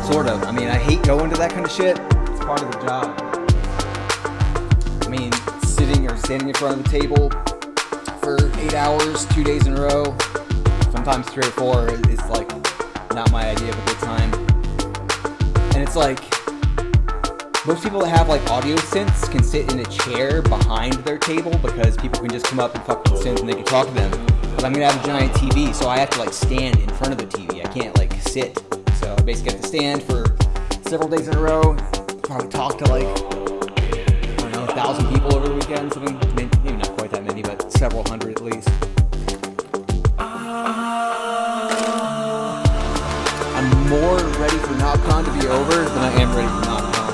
Sort of. I mean, I hate going to that kind of shit. It's part of the job. I mean, sitting or standing in front of the table for 8 hours, 2 days in a row, sometimes 3 or 4 is like not my idea of a good time. And it's like, most people that have like audio synths can sit in a chair behind their table because people can just come up and fuck with the synth and they can talk to them. But I'm gonna have a giant TV, so I have to like stand in front of the TV. I can't like sit. So I basically have to stand for several days in a row, probably talk to like, I don't know, 1,000 people over the weekend, something, maybe not quite that many, but several hundred at least. I'm more ready for NobCon to be over than I am ready for NobCon.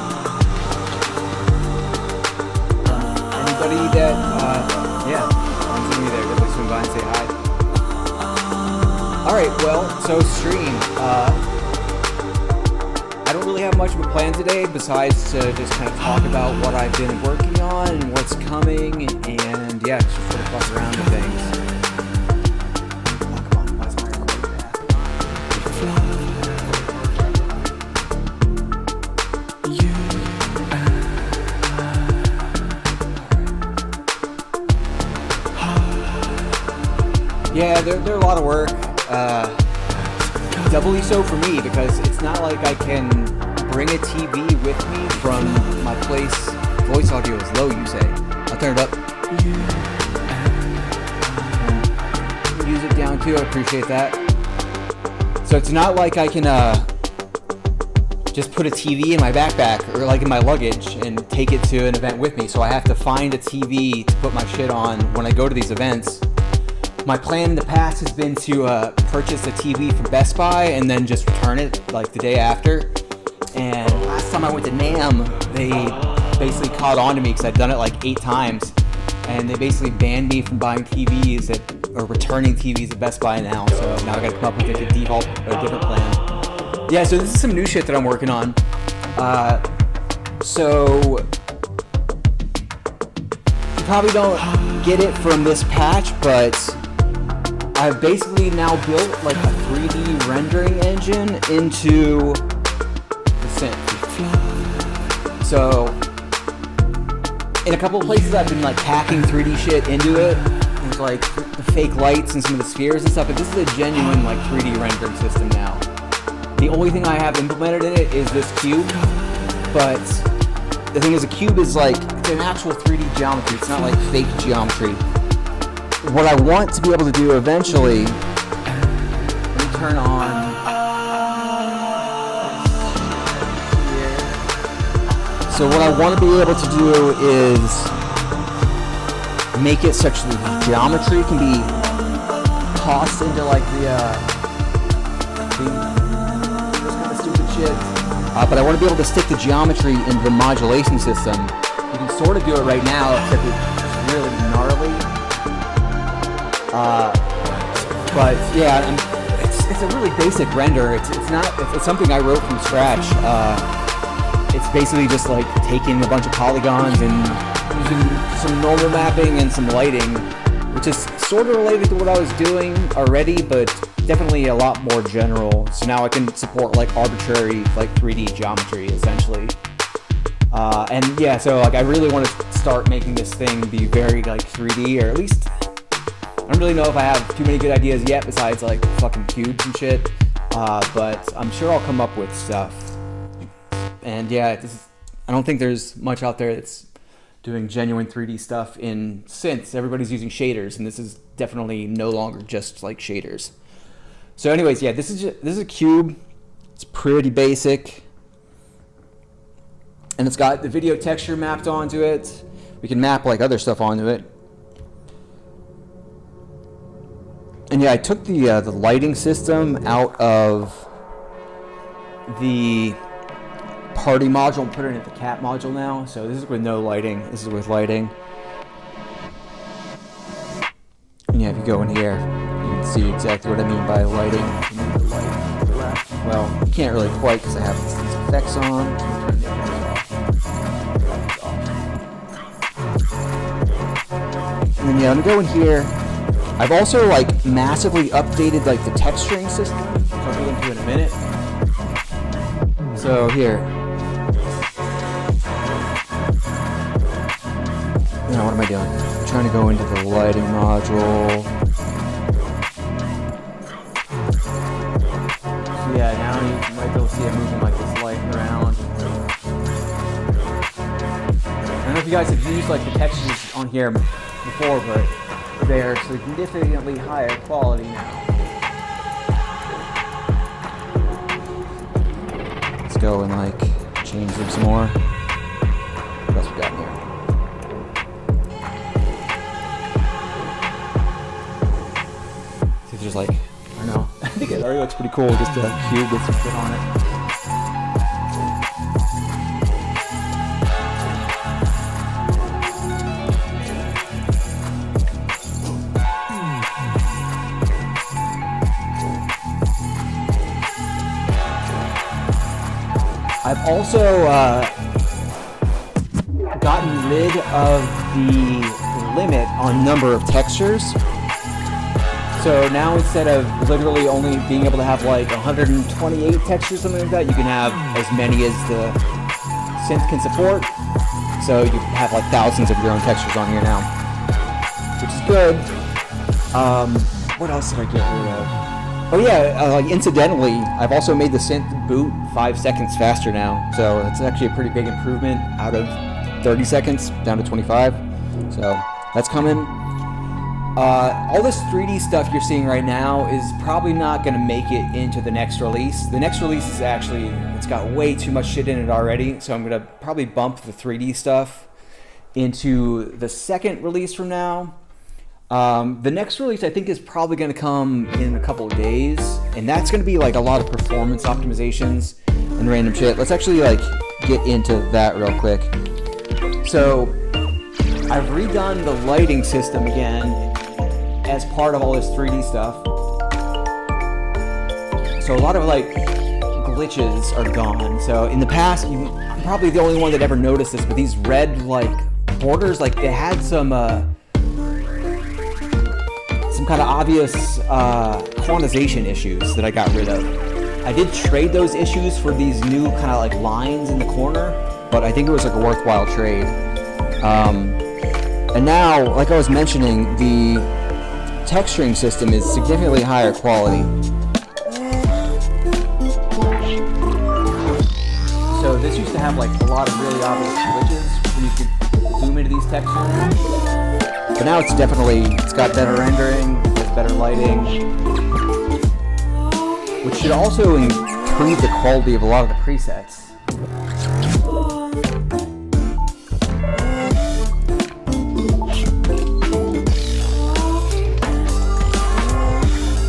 Anybody that, I'm seeing you there, definitely swing by and say hi. Alright, well, so stream, I don't really have much of a plan today besides to just kind of talk about what I've been working on and what's coming, and yeah, just sort of fuck around with things. Oh, come on, why is my recording fast? Yeah, they're a lot of work. Doubly so for me because it's not like I can bring a TV with me from my place. Voice audio is low, you say. I'll turn it up. Music down too, I appreciate that. So it's not like I can just put a TV in my backpack or like in my luggage and take it to an event with me. So I have to find a TV to put my shit on when I go to these events. My plan in the past has been to purchase a TV from Best Buy and then just return it like the day after. And last time I went to NAMM, they basically caught on to me because I'd done it like 8 times. And they basically banned me from buying TVs or returning TVs at Best Buy now. So now I gotta come up with a default or a different plan. Yeah, so this is some new shit that I'm working on. So you probably don't get it from this patch, but I've basically now built like a 3D rendering engine into the synth. So in a couple of places I've been like hacking 3D shit into it. There's like the fake lights and some of the spheres and stuff, but this is a genuine like 3D rendering system now. The only thing I have implemented in it is this cube, but the thing is a cube is like, it's an actual 3D geometry, it's not like fake geometry. What I want to be able to do eventually, let me turn on here. So what I want to be able to do is make it such that the geometry can be tossed into like this kind of stupid shit. But I want to be able to stick the geometry into the modulation system. You can sort of do it right now, except it's really gnarly. But yeah, it's a really basic render. It's something I wrote from scratch. It's basically just like taking a bunch of polygons and using some normal mapping and some lighting, which is sort of related to what I was doing already, but definitely a lot more general. So now I can support like arbitrary like 3D geometry essentially. And yeah, so like I really want to start making this thing be very like 3D, or at least I don't really know if I have too many good ideas yet besides like fucking cubes and shit. But I'm sure I'll come up with stuff. And yeah, I don't think there's much out there that's doing genuine 3D stuff in synths. Everybody's using shaders, and this is definitely no longer just like shaders. So anyways, yeah, this is a cube. It's pretty basic. And it's got the video texture mapped onto it. We can map like other stuff onto it. And yeah, I took the lighting system out of the party module and put it into the cat module now. So this is with no lighting. This is with lighting. And yeah, if you go in here, you can see exactly what I mean by lighting. Well, you can't really quite because I have these effects on. And then yeah, I'm gonna go in here. I've also like massively updated like the texturing system. I'll go into it in a minute. So here. Now what am I doing? I'm trying to go into the lighting module. So yeah, now you might be able to see it moving like this light around. I don't know if you guys have used like the textures on here before, but they're significantly higher quality now. Let's go and like change them some more. What else we got in here? See, there's like, I don't know. I think it already looks pretty cool, just a cube with some shit on it. I've also gotten rid of the limit on number of textures. So now instead of literally only being able to have like 128 textures, something like that, you can have as many as the synth can support. So you have like thousands of your own textures on here now, which is good. What else did I get rid of? Oh yeah, like incidentally, I've also made the synth boot 5 seconds faster now. So it's actually a pretty big improvement out of 30 seconds down to 25. So that's coming. All this 3D stuff you're seeing right now is probably not going to make it into the next release. The next release is actually, it's got way too much shit in it already. So I'm going to probably bump the 3D stuff into the second release from now. The next release I think is probably going to come in a couple of days, and that's going to be like a lot of performance optimizations and random shit. Let's actually like get into that real quick. So I've redone the lighting system again as part of all this 3D stuff. So a lot of like glitches are gone. So in the past, I'm probably the only one that ever noticed this, but these red like borders, like they had some kind of obvious quantization issues that I got rid of. I did trade those issues for these new kind of like lines in the corner, but I think it was like a worthwhile trade. And now, like I was mentioning, the texturing system is significantly higher quality. So this used to have like a lot of really obvious glitches when you could zoom into these textures. But now it's got better rendering, has better lighting, which should also improve the quality of a lot of the presets.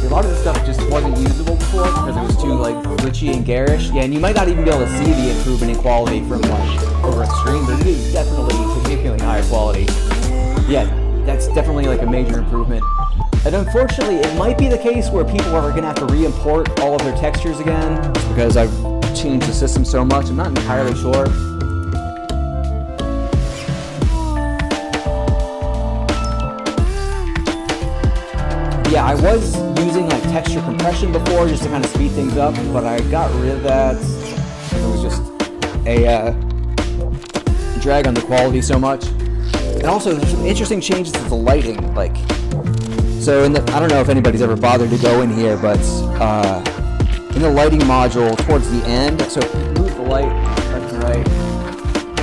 A lot of this stuff just wasn't usable before because it was too like glitchy and garish. Yeah, and you might not even be able to see the improvement in quality from like over a screen, but it is definitely significantly higher quality. Yeah. That's definitely like a major improvement. And unfortunately, it might be the case where people are gonna have to re-import all of their textures again because I've changed the system so much. I'm not entirely sure. yeah, I was using like texture compression before just to kind of speed things up, but I got rid of that. It was just a drag on the quality so much. And also, there's some interesting changes to the lighting. Like, so I don't know if anybody's ever bothered to go in here, but in the lighting module towards the end, so if you move the light left and right,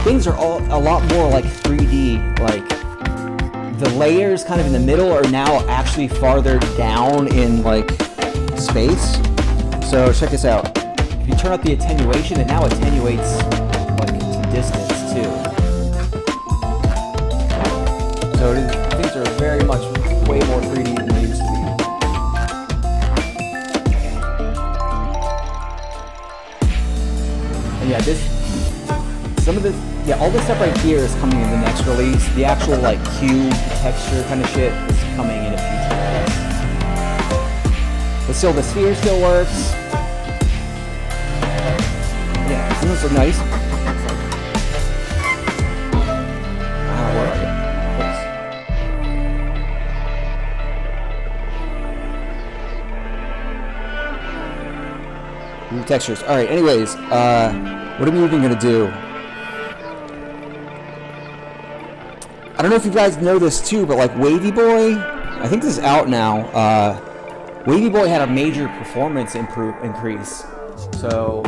things are all a lot more like 3D. Like, the layers kind of in the middle are now actually farther down in like space. So check this out. If you turn up the attenuation, it now attenuates like to distance too. So things are very much way more 3D than they used to be. And yeah, all this stuff right here is coming in the next release. The actual like cube texture kind of shit is coming in a future release. But still, the sphere still works. Yeah, doesn't this look nice? Where are you? New textures. All right. Anyways, what are we even gonna do? I don't know if you guys know this too, but like Wavy Boy, I think this is out now. Wavy Boy had a major performance increase. So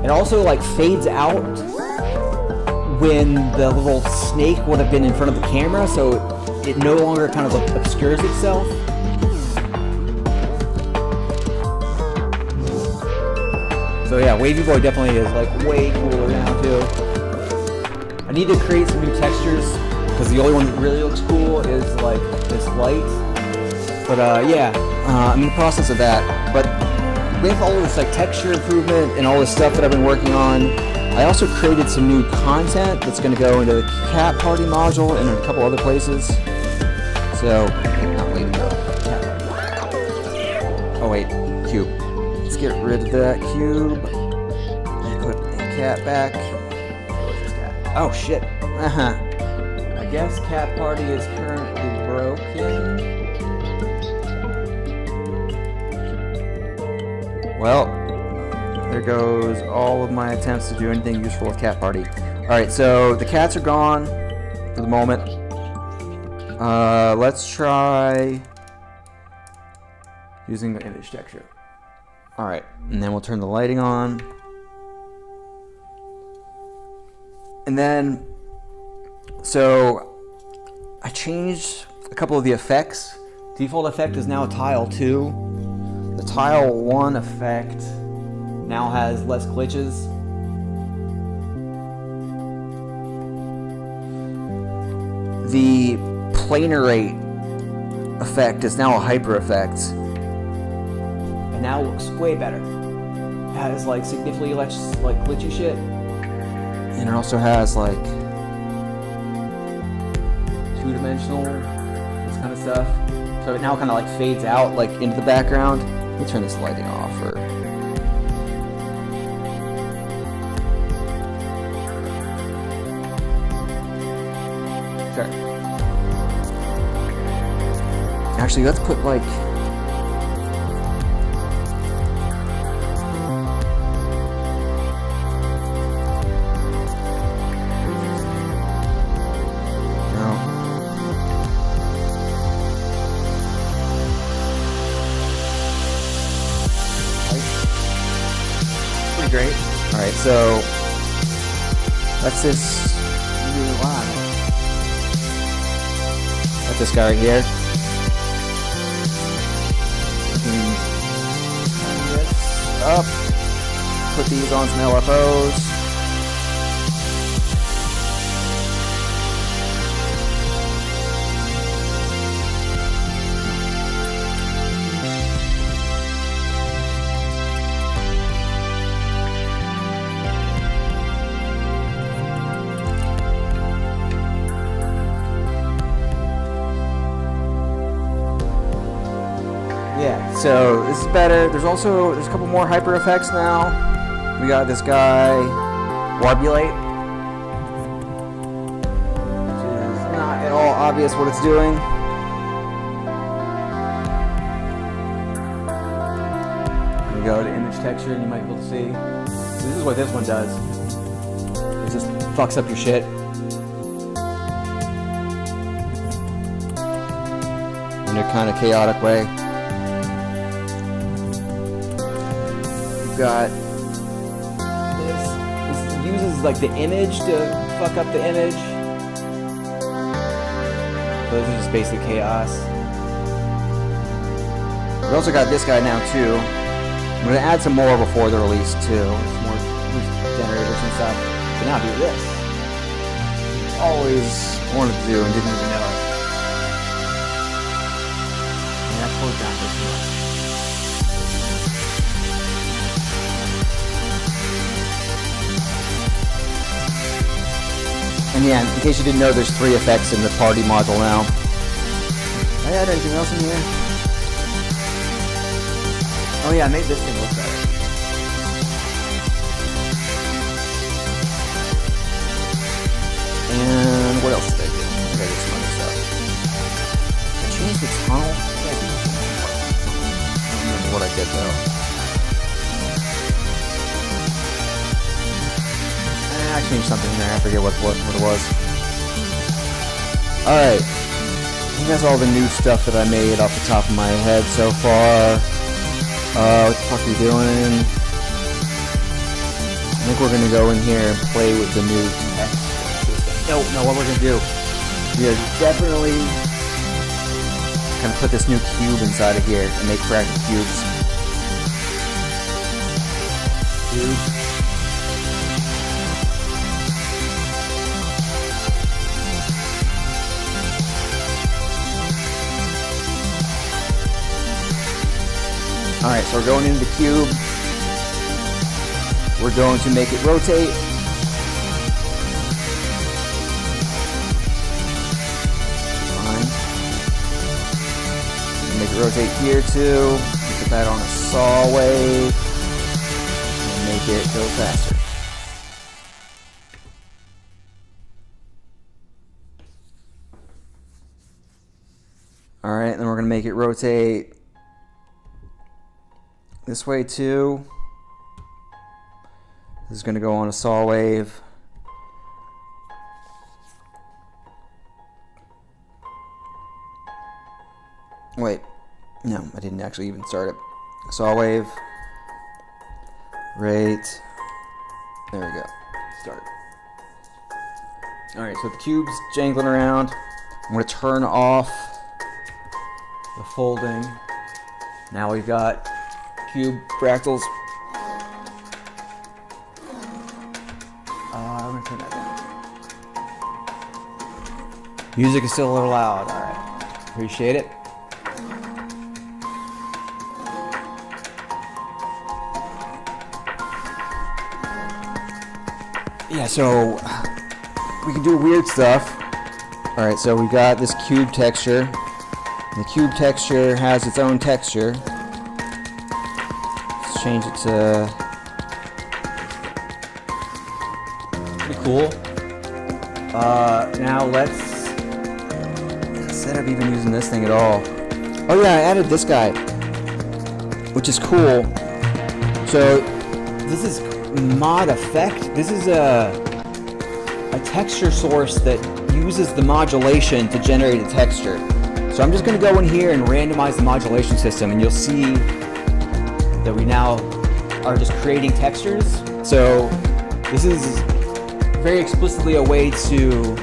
it also like fades out when the little snake would have been in front of the camera, so it no longer kind of like obscures itself. So yeah, Wavy Boy definitely is like way cooler now too. I need to create some new textures because the only one that really looks cool is like this light. But yeah, I'm in the process of that. But with all of this like texture improvement and all this stuff that I've been working on, I also created some new content that's going to go into the Cat Party module and in a couple other places. So, not wait, no. Oh wait, cube. Let's get rid of that cube and put a cat back. Oh shit. I guess Cat Party is currently broken. Well, there goes all of my attempts to do anything useful with Cat Party. Alright, so the cats are gone for the moment. Let's try using the image texture. Alright, and then we'll turn the lighting on. And then, so I changed a couple of the effects. Default effect is now tile 2. The tile 1 effect now has less glitches. The planar rate effect is now a hyper effect. And now looks way better. It has like significantly less like glitchy shit. And it also has like two-dimensional, this kind of stuff. So it now kind of like fades out like into the background. Let me turn this lighting off for. Okay. Actually, let's put like. Great. Alright, so that's this Got this guy right here. Turn this up. Put these on some LFOs. Yeah, so this is better. There's a couple more hyper effects now. We got this guy, Warbulate, which is not at all obvious what it's doing. go to image texture and you might be able to see. So this is what this one does. It just fucks up your shit. In a kind of chaotic way. You've got this. This uses like the image to fuck up the image. So this is just basic chaos. We also got this guy now too. I'm going to add some more before the release too. Some more generators and stuff. But now do this. Always wanted to do and didn't even know it. And that closed down this much. And yeah, in case you didn't know, there's 3 effects in the party module now. Did I add anything else in here? Oh yeah, I made this thing look better. And what else did I do? I did some other stuff. I changed the tunnel. I don't remember what I did though. I changed something there. I forget what it was. Alright. I think that's all the new stuff that I made off the top of my head so far. What the fuck are we doing? I think we're gonna go in here and play with the new text system. No, what we're gonna do? We are definitely gonna put this new cube inside of here and make fractal cubes. Alright, so we're going into the cube. We're going to make it rotate. Fine. Make it rotate here too. Put that on a saw wave. And make it go faster. Alright, then we're going to make it rotate this way too. This is going to go on a saw wave. Wait, no, I didn't actually even start it. Saw wave. Right. There we go. Start. Alright, so the cube's jangling around. I'm going to turn off the folding. Now we've got cube fractals. I'm gonna turn that down. Music is still a little loud. Alright. Appreciate it. Yeah, so we can do weird stuff. Alright, so we got this cube texture. The cube texture has its own texture. Let's change it to pretty cool. Now let's, instead of even using this thing at all. Oh yeah, I added this guy, which is cool. So this is mod effect. This is a texture source that uses the modulation to generate a texture. So I'm just going to go in here and randomize the modulation system, and you'll see that we now are just creating textures. So this is very explicitly a way to,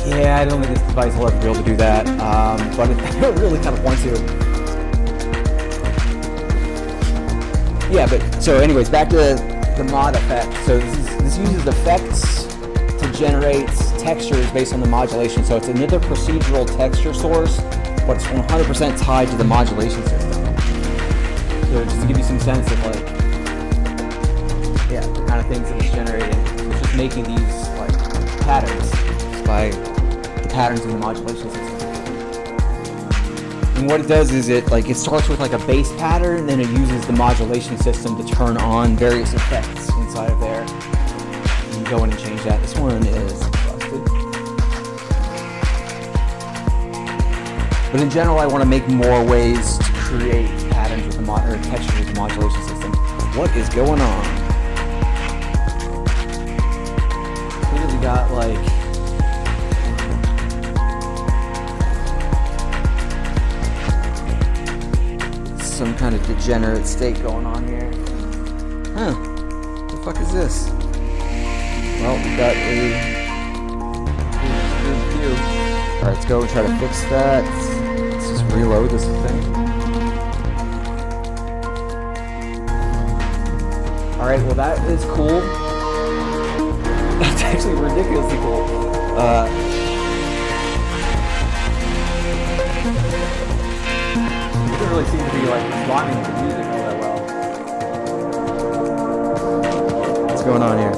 yeah, I don't think this device will ever be able to do that, but I really kind of want to. Yeah, but so anyways, back to the mod effect. So this uses effects to generate textures based on the modulation. So it's another procedural texture source, but it's 100% tied to the modulation system. So just to give you some sense of like, yeah, the kind of things that it's generating. It's just making these like patterns by the patterns in the modulation system. And what it does is it starts with like a base pattern, and then it uses the modulation system to turn on various effects inside of there. You can go in and change that. This one is busted. But in general, I want to make more ways to create patterns. patterns with the or textures with the modulation system. What is going on? Clearly got like some kind of degenerate state going on here. Huh. What the fuck is this? Well, we got a Alright, let's go and try to fix that. Let's just reload this thing. Alright, well that is cool. That's actually ridiculously cool. It doesn't really seem to be like responding to the music all that well. What's going on here?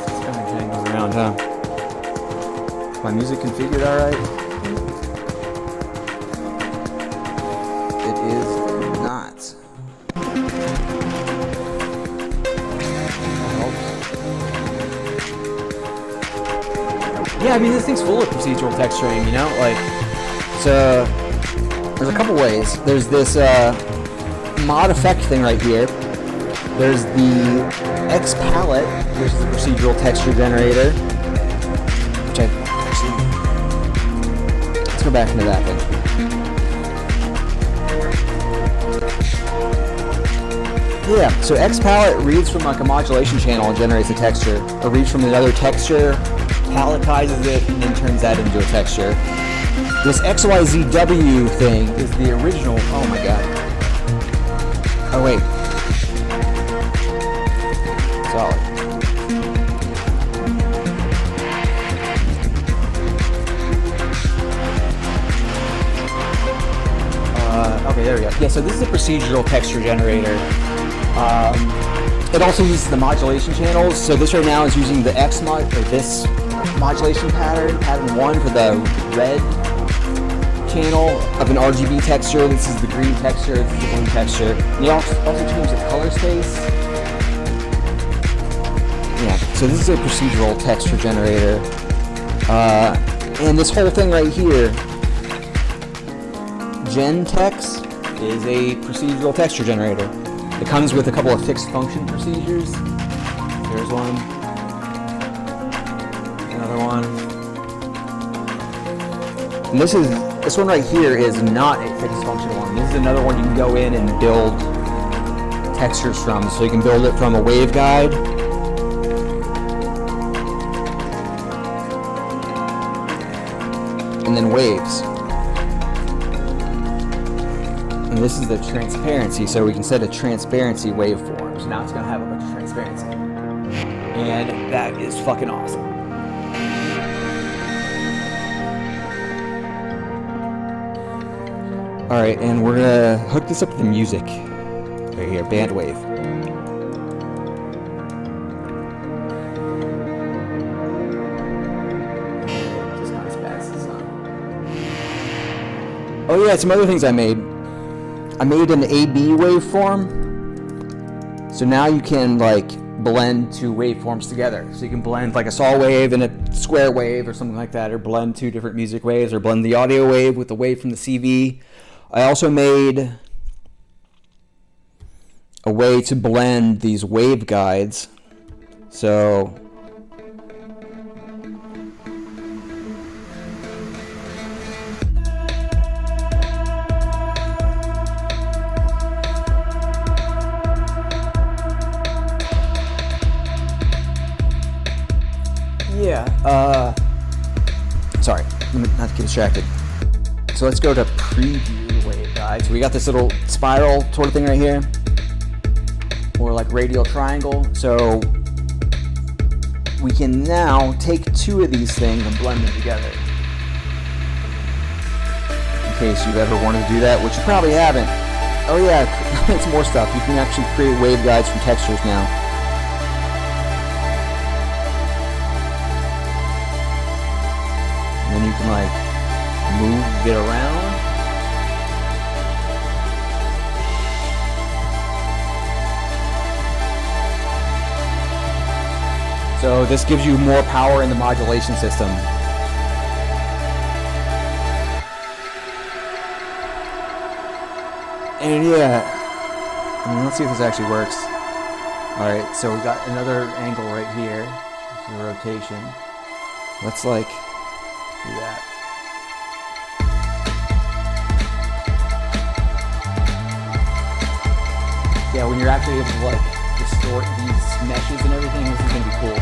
It's kind of jangling around, huh? Is my music configured alright? It is not. Yeah, I mean, this thing's full of procedural texturing, you know? Like, so there's a couple ways. There's this mod effect thing right here. There's the X palette, which is a procedural texture generator. Which I actually, let's go back into that thing. Yeah, so X palette reads from like a modulation channel and generates a texture, or reads from another texture, palletizes it, and then turns that into a texture. This XYZW thing is the original. Oh my god. Oh wait. Solid. Okay, there we go. Yeah, so this is a procedural texture generator. It also uses the modulation channels. So this right now is using the X mod, or this modulation pattern 1 for the red channel of an RGB texture. This is the green texture, this is the blue texture. And you also change the color space. Yeah, so this is a procedural texture generator. And this whole thing right here, GenTex, is a procedural texture generator. It comes with a couple of fixed function procedures. There's one. Another one. And this one right here is not a fixed function one. This is another one you can go in and build textures from. So you can build it from a waveguide. And then waves. And this is the transparency, so we can set a transparency waveform. So now it's going to have a bunch of transparency. And that is fucking awesome. Alright, and we're going to hook this up to the music. Right here, band wave. Just kind of spaz this on. Oh yeah, some other things I made. I made an AB waveform, so now you can like blend two waveforms together. So you can blend like a saw wave and a square wave or something like that, or blend two different music waves, or blend the audio wave with the wave from the CV. I also made a way to blend these waveguides. So sorry, not to get distracted. So let's go to preview waveguide. So we got this little spiral sort of thing right here, or like radial triangle. So we can now take two of these things and blend them together. In case you've ever wanted to do that, which you probably haven't. Oh yeah, it's more stuff. You can actually create waveguides from textures now. And then you can like move it around. So this gives you more power in the modulation system. And yeah, I mean, let's see if this actually works. Alright, so we got another angle right here. This is a rotation. Let's like do that. Yeah, when you're actually able to like distort these meshes and everything, this is gonna be cool.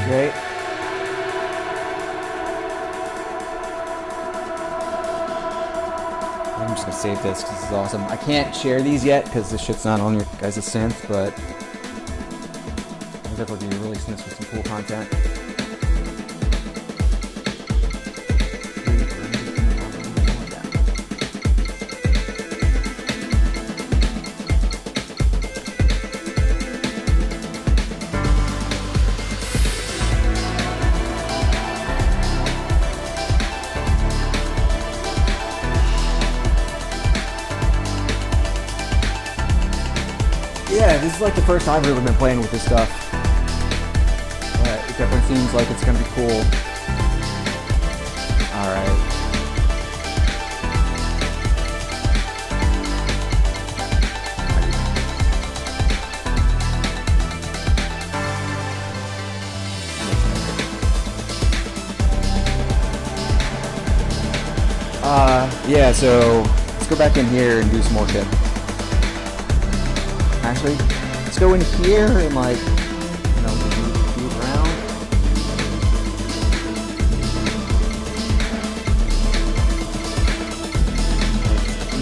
Great. I'm just gonna save this because this is awesome. I can't share these yet because this shit's not on your guys' synth, but I'll definitely be releasing this with some cool content. Yeah, this is like the first time I've really been playing with this stuff. But it definitely seems like it's gonna be cool. Alright. Yeah, so let's go back in here and do some more shit. Actually, let's go in here and like, you know, move around.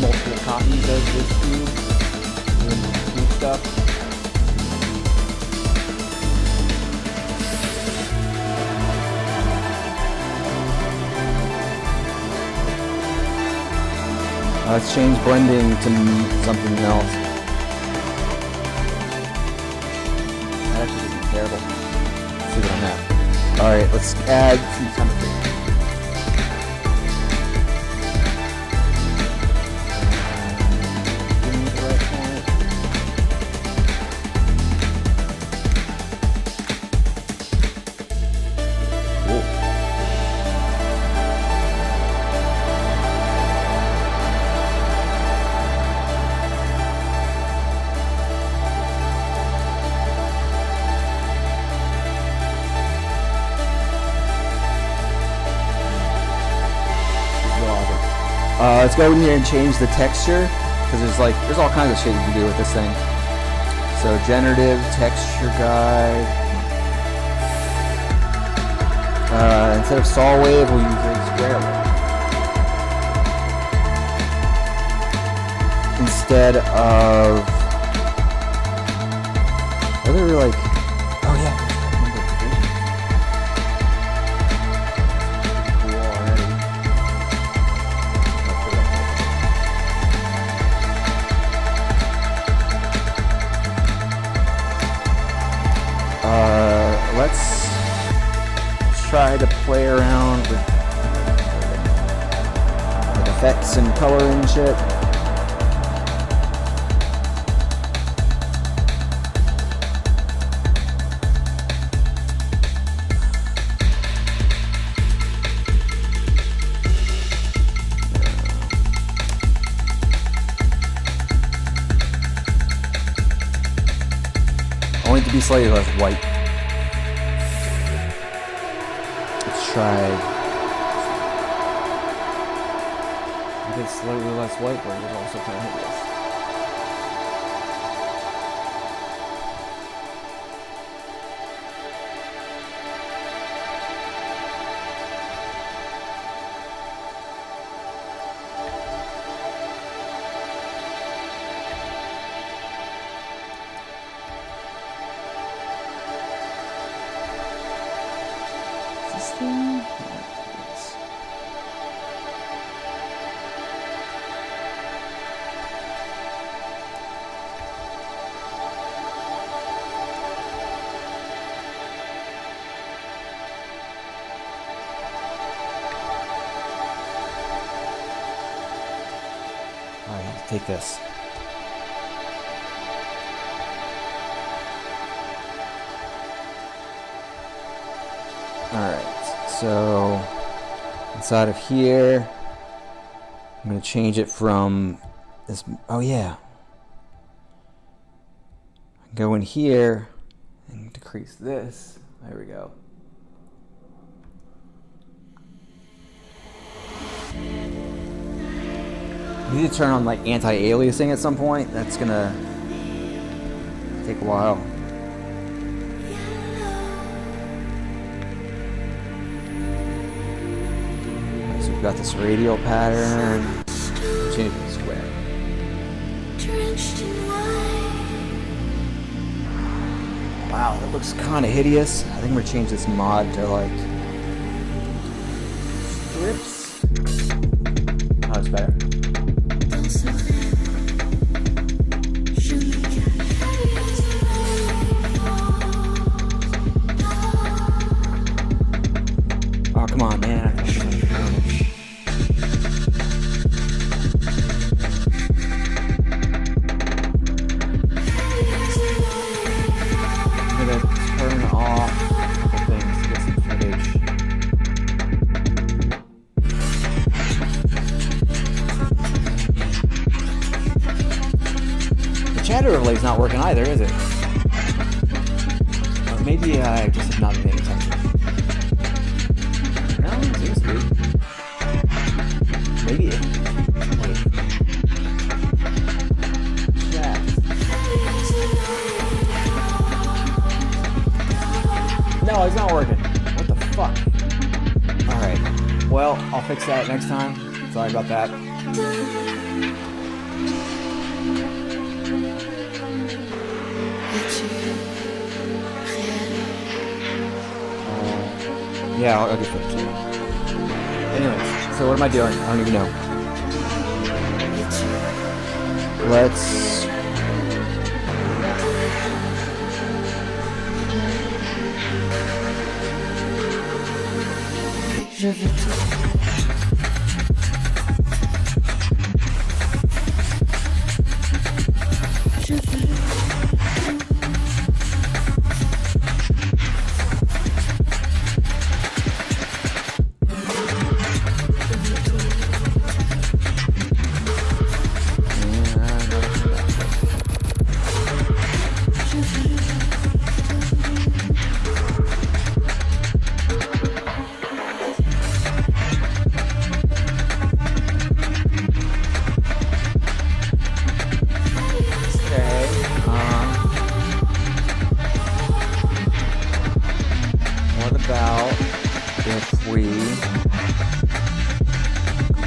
Multiple copies of this cube. Doing cube stuff. Let's change blending to something else. Terrible. Let's see what I'm at. Alright, let's add some temperature. Let's go in here and change the texture because there's all kinds of shit you can do with this thing. So generative texture guide. Instead of saw wave, we'll use a square wave. Instead of other like, oh yeah. Let's try to play around with effects and color and shit. I want it to be slightly less white. Try. If it's slightly less white, but it's also kind of hideous. Is this thing? Alright, let's take this. Alright, so inside of here, I'm going to change it from this. Oh, yeah. Go in here and decrease this. There we go. I need to turn on like anti-aliasing at some point. That's gonna take a while. So we've got this radial pattern. Change it to square. Wow, that looks kind of hideous. I think I'm gonna change this mod to like strips. Oh, it's better. Oh, come on, man. I'm gonna turn off a couple things to get some footage. The chatter overlay's not working either, is it? Maybe I just have not been paying attention. No, it seems to be. Maybe it. Wait. Chat. No, it's not working. What the fuck? Alright. Well, I'll fix that next time. Sorry about that. Yeah, I'll just fix it. Anyways, so what am I doing? I don't even know. Let's...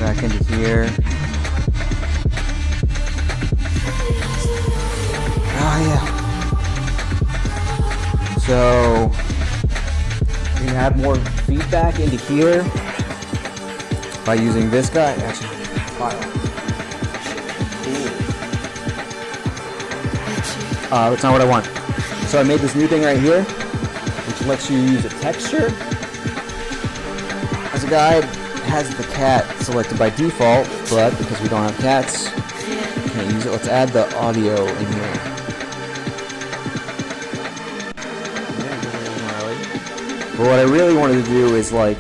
back into here. Oh yeah. So we can add more feedback into here by using this guy. Actually, file. That's not what I want. So I made this new thing right here, which lets you use a texture. As a guide, it has the cat selected by default, but because we don't have cats, we can't use it. Let's add the audio in here. But what I really wanted to do is like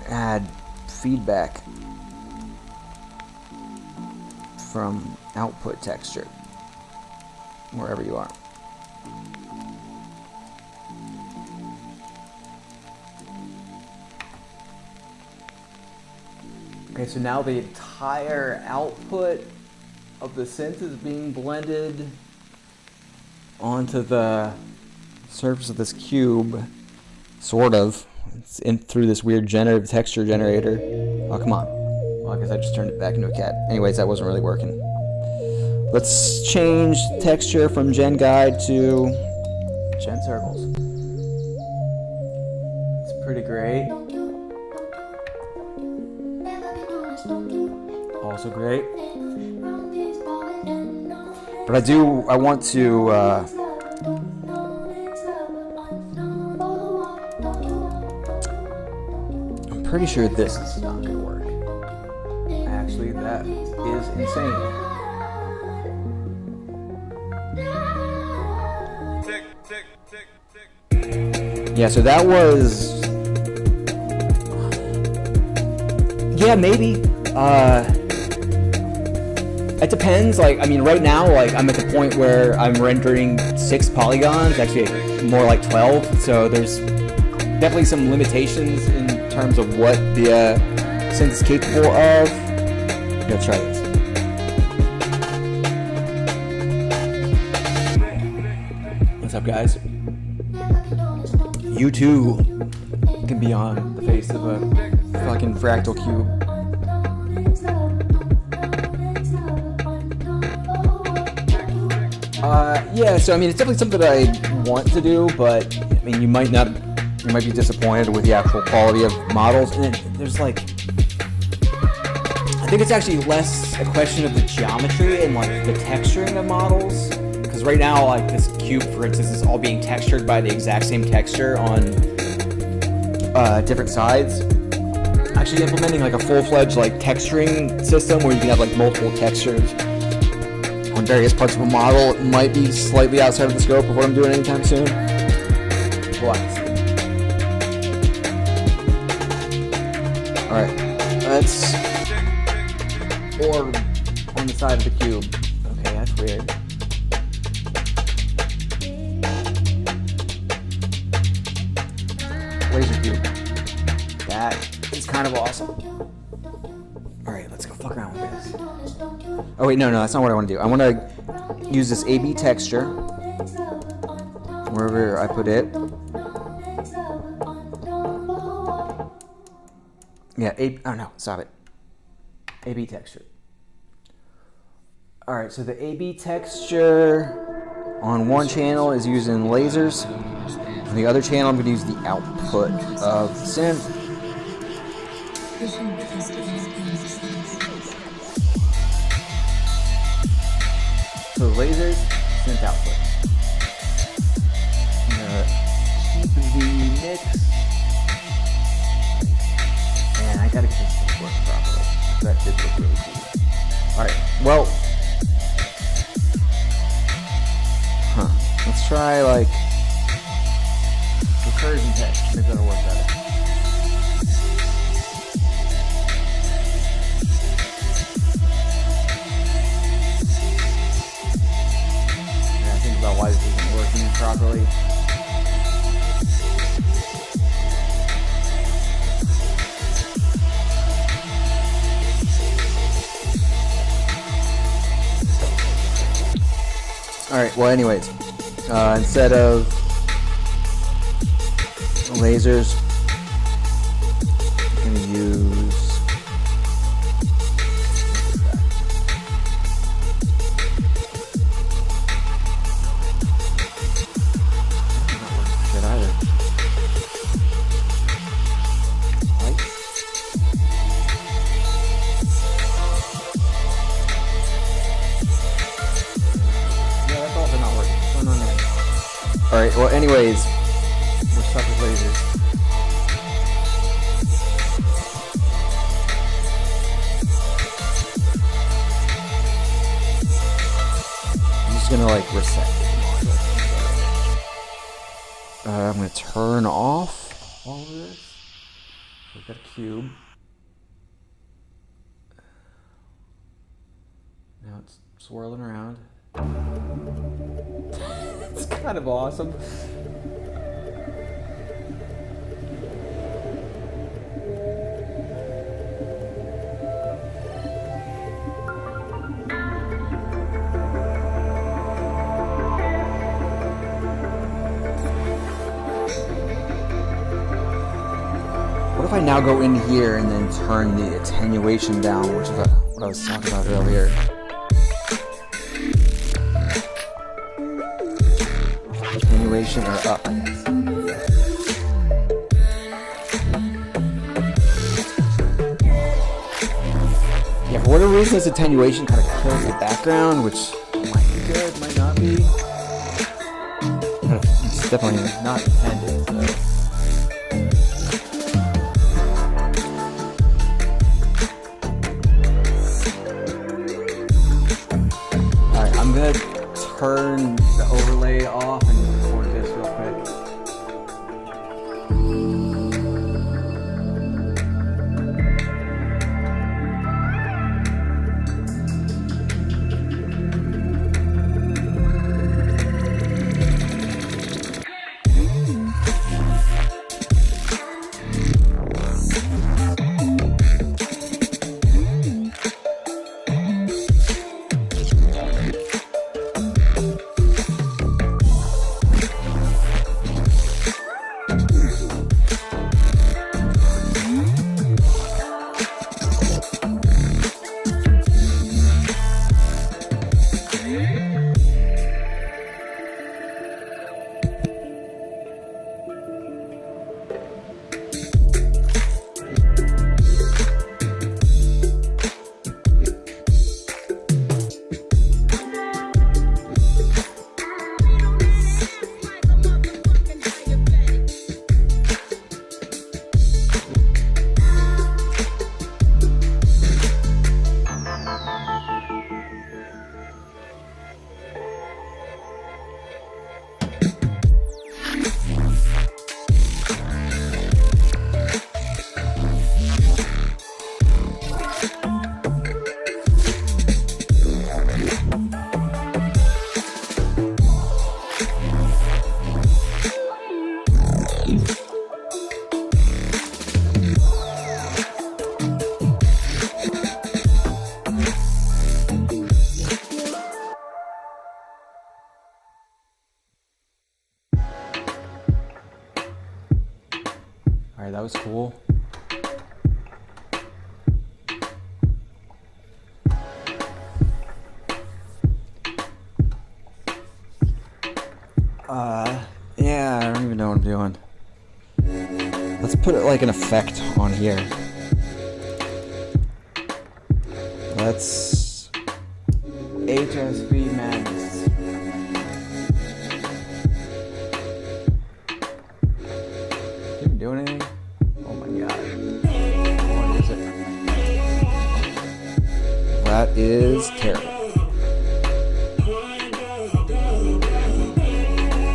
add feedback from output texture, wherever you are. Okay, so now the entire output of the synth is being blended onto the surface of this cube, sort of. It's in through this weird generative texture generator. Oh, come on. Well, I guess I just turned it back into a cat. Anyways, that wasn't really working. Let's change texture from Gen Guide to Gen Circles. It's pretty great. Also great. But I want to I'm pretty sure this is not gonna work. Actually, that is insane. Yeah, so that was... Yeah, maybe. It depends. Like, I mean, right now, like, I'm at the point where I'm rendering 6 polygons, actually more like 12. So there's definitely some limitations in terms of what the synth is capable of. Let's try this. What's up, guys? You too can be on the face of a fucking fractal cube. Yeah, so I mean, it's definitely something that I want to do, but I mean, you might be disappointed with the actual quality of models, and there's like, I think it's actually less a question of the geometry and like the texturing of models, because right now, like this cube, for instance, is all being textured by the exact same texture on different sides. Actually implementing like a full-fledged like texturing system where you can have like multiple textures on various parts of a model might be slightly outside of the scope of what I'm doing anytime soon. What? Alright, let's orb on the side of the cube. Okay, that's weird. Laser cube. That is kind of awesome. Alright, let's go fuck around with this. Oh wait, no, that's not what I want to do. I want to use this AB texture wherever I put it. Yeah, oh no, stop it. AB texture. Alright, so the AB texture on one channel is using lasers. On the other channel, I'm going to use the output of the synth. So lasers, synth output. I'm gonna keep the mix. And I gotta get this to work properly. That did look really cool. Alright, well. Let's try like recursion text. Maybe that'll work better. Why this isn't working properly. Alright, well anyways, instead of lasers, I'm going to use Alright, well anyways, we're stuck with lasers. I'm just gonna like reset. I'm gonna turn off all of this. We've got a cube. Now it's swirling around. It's kind of awesome. What if I now go in here and then turn the attenuation down, which is what I was talking about earlier? Attenuation or up, I guess. Yeah, for whatever reason, this attenuation kind of kills the background, which might be good, might not be. But it's definitely not intended, so. that was cool. Yeah, I don't even know what I'm doing. Let's put it like an effect on here. Let's HSB Madness. Didn't do anything. Oh my god. What is it? That is terrible.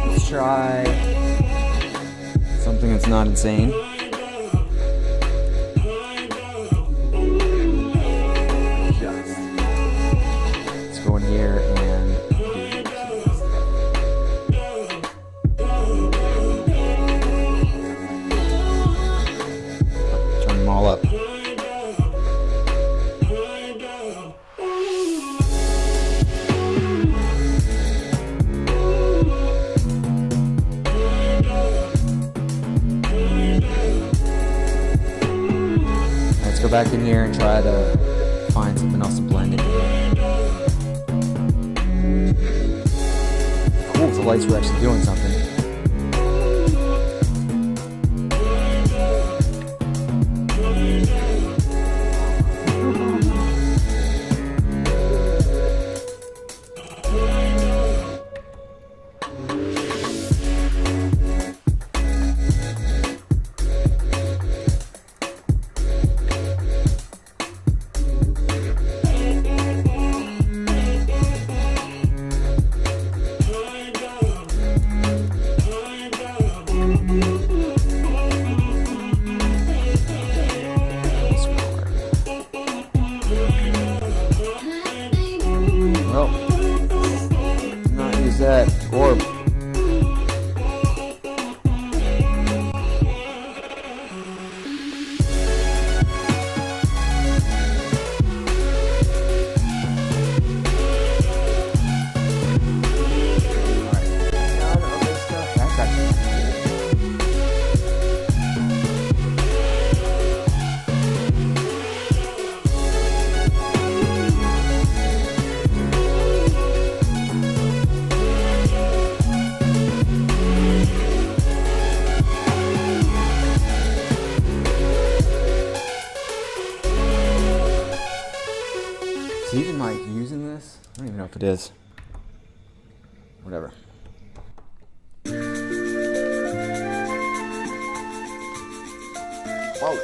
Let's try something that's not insane. Let's go in here and turn them all up. Let's go back in here and try to find something else to blend in. Cool, if the lights were actually doing something. Well, not use that orb. Is he even like using this? I don't even know if it is. Whatever. Whoa.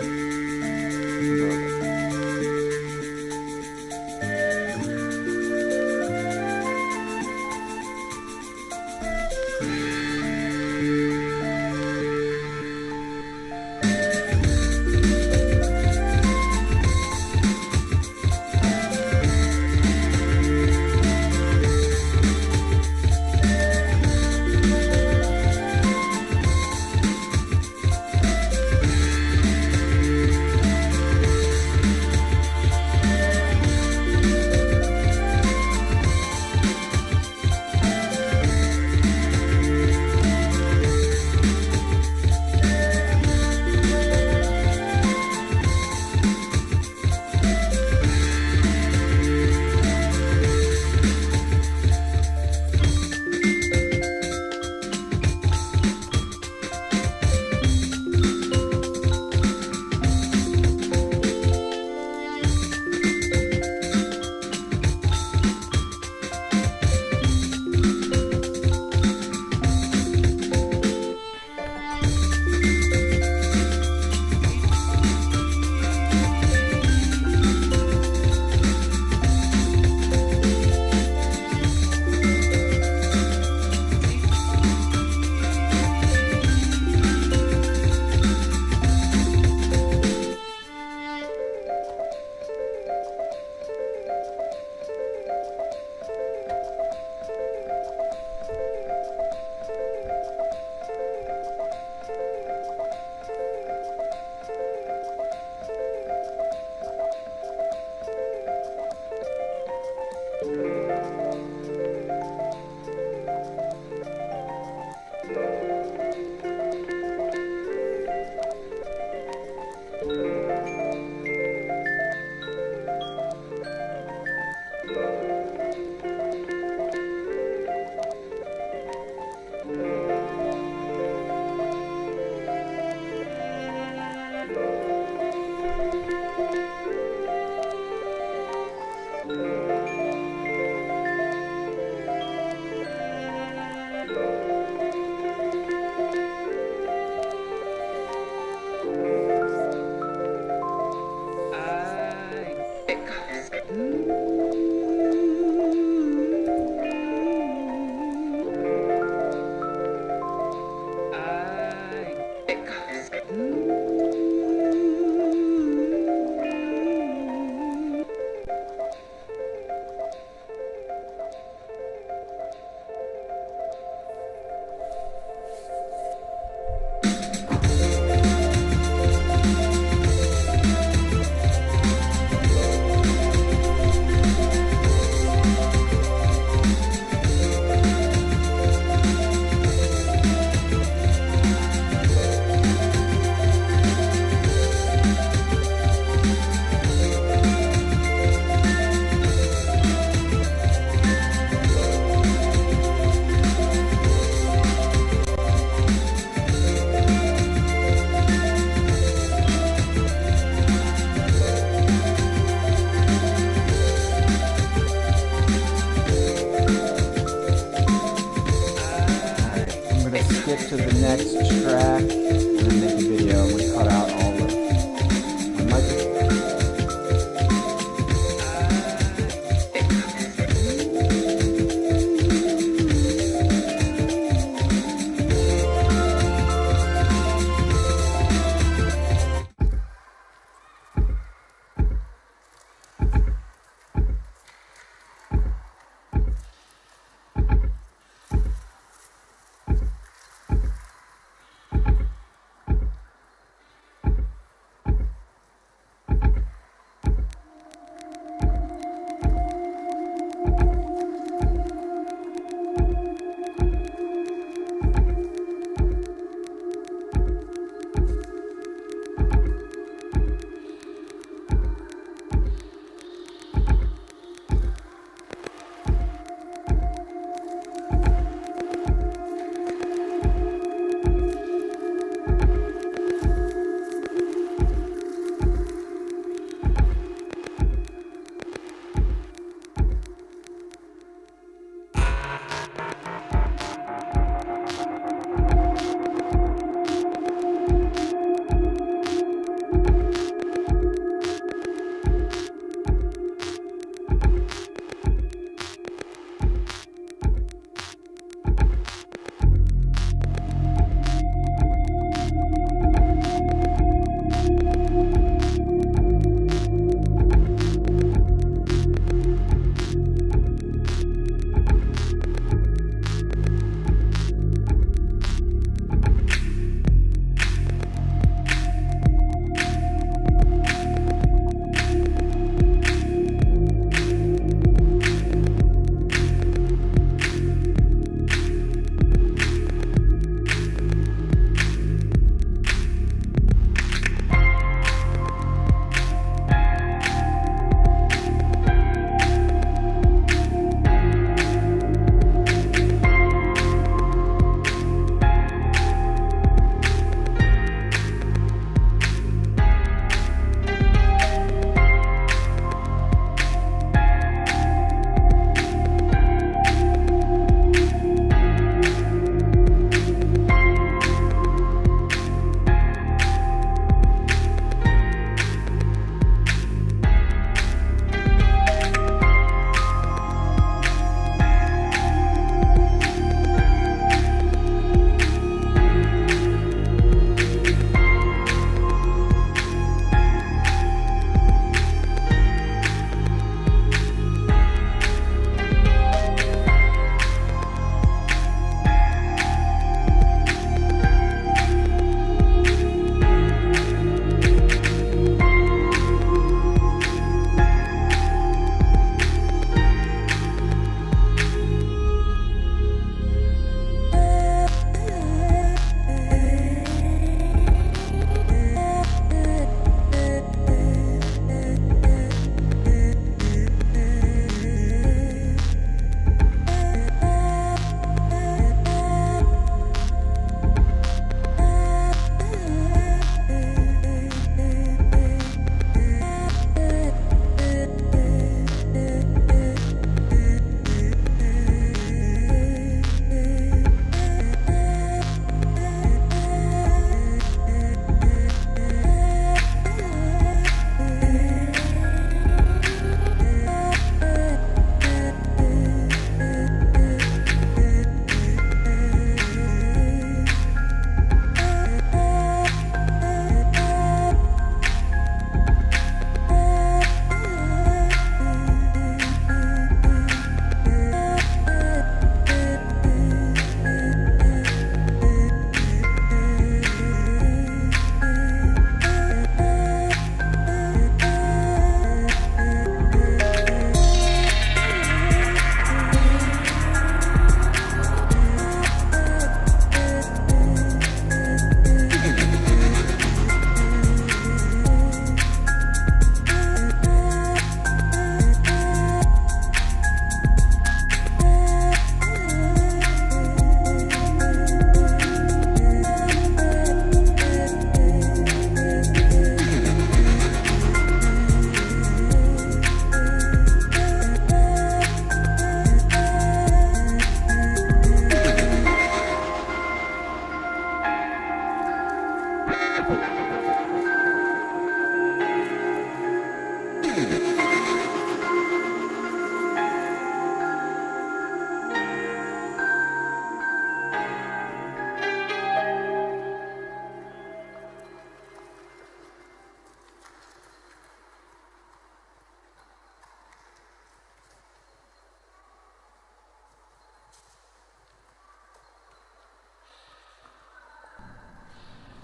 extract, and then make a video. I'm gonna cut out all the my mic.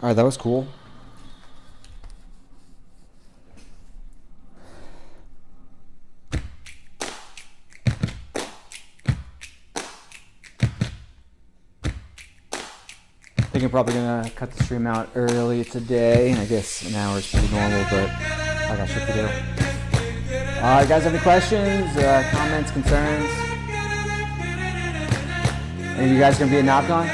Alright, that was cool. I think I'm probably gonna cut the stream out early today. I guess an hour is pretty normal, but I got shit to do. You guys have any questions, comments, concerns? Any of you guys gonna be a knock-on?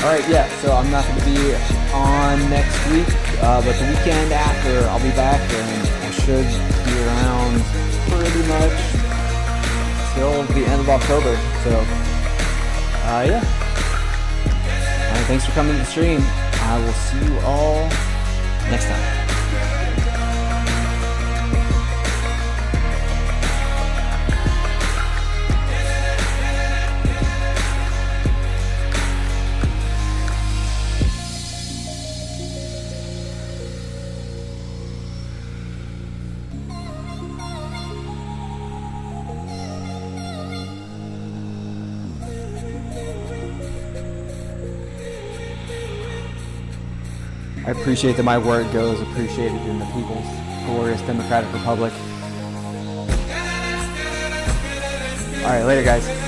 Alright, yeah, so I'm not going to be on next week, but the weekend after I'll be back, and I should be around pretty much till the end of October, so, yeah. Alright, thanks for coming to the stream. I will see you all next time. I appreciate that my word goes appreciated in the People's Glorious Democratic Republic. Alright, later guys.